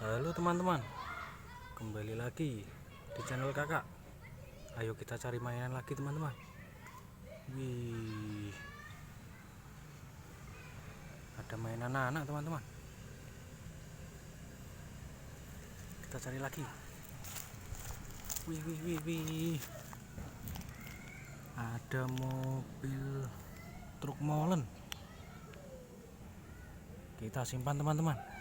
Halo teman-teman, kembali lagi di channel kakak. Ayo kita cari mainan lagi teman-teman. Wih, ada mainan anak teman-teman. Kita cari lagi. Wih, ada mobil truk molen. Kita simpan teman-teman.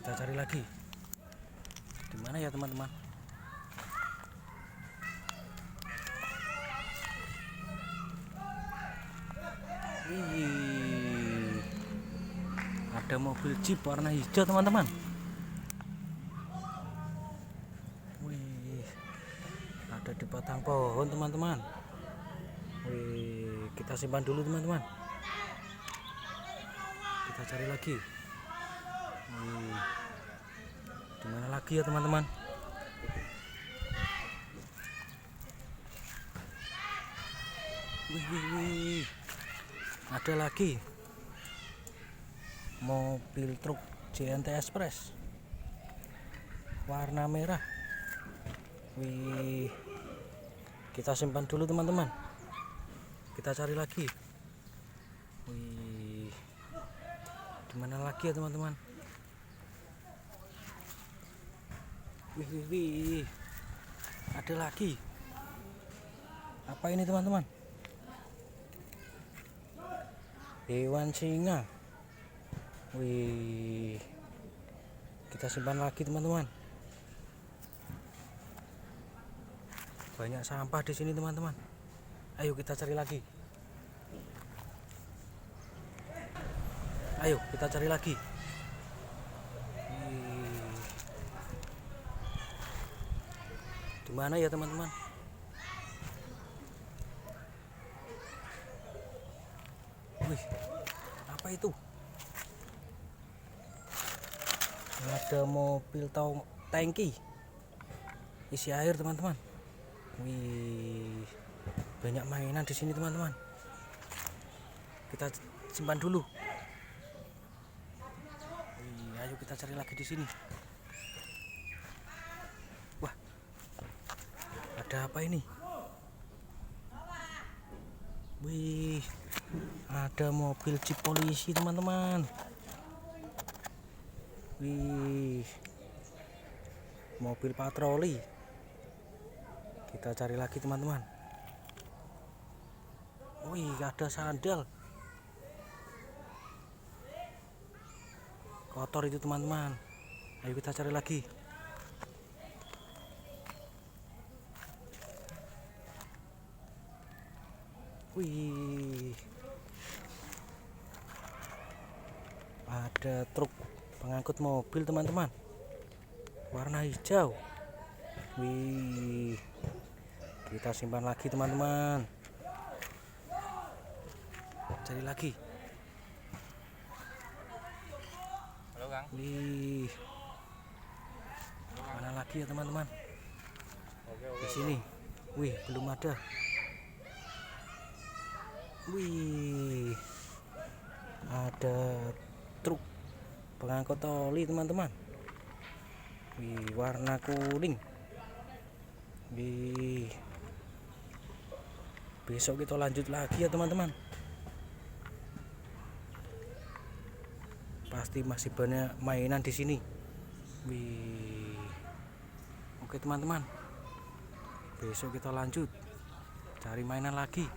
Kita cari lagi. Di mana ya teman-teman? Ada mobil Jeep warna hijau teman-teman. Ada di batang pohon teman-teman. Kita simpan dulu teman-teman. Kita cari lagi. Di mana lagi ya teman-teman? Ada lagi mobil truk JNT Express warna merah. Kita simpan dulu teman-teman. Kita cari lagi. Di mana lagi ya teman-teman? Ada lagi. Apa ini teman-teman? Hewan singa. Kita simpan lagi teman-teman. Banyak sampah di sini teman-teman. Ayo kita cari lagi. Ayo kita cari lagi. Di mana ya teman-teman? Apa itu? Ada mobil tangki isi air teman-teman. Banyak mainan di sini teman-teman. Kita simpan dulu. Ayo kita cari lagi di sini. Wah, ada apa ini? Ada mobil Jeep polisi teman-teman. Mobil patroli. Kita cari lagi teman-teman. Ada sandal. Kotor itu teman-teman. Ayo kita cari lagi. Ada truk pengangkut mobil teman-teman, warna hijau. Kita simpan lagi teman-teman. Cari lagi. Halo Kang. Mana lagi ya teman-teman? Di sini. Belum ada. Ada truk pengangkut oli teman-teman. Warna kuning. Besok kita lanjut lagi ya teman-teman. Pasti masih banyak mainan di sini. Oke teman-teman. Besok kita lanjut cari mainan lagi.